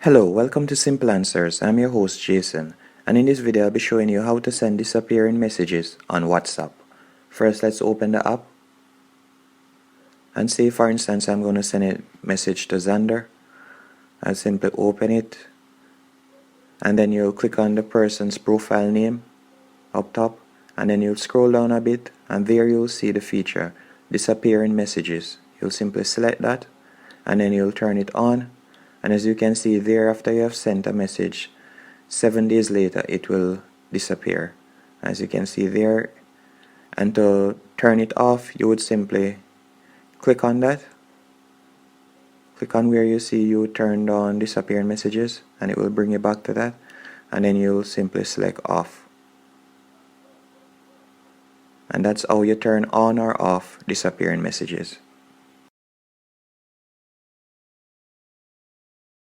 Hello, welcome to Simple Answers. I'm your host Jason, and in this video I'll be showing you how to send disappearing messages on WhatsApp. First, let's open the app and say, for instance, I'm going to send a message to Xander. I'll simply open it and then you'll click on the person's profile name up top, and then you'll scroll down a bit and there you'll see the feature disappearing messages. You'll simply select that and then you'll turn it on, and as you can see there, after you have sent a message, 7 days later it will disappear, as you can see there. And to turn it off, you would simply click on that, click on where you see you turned on disappearing messages, and it will bring you back to that, and then you'll simply select off. And that's how you turn on or off disappearing messages.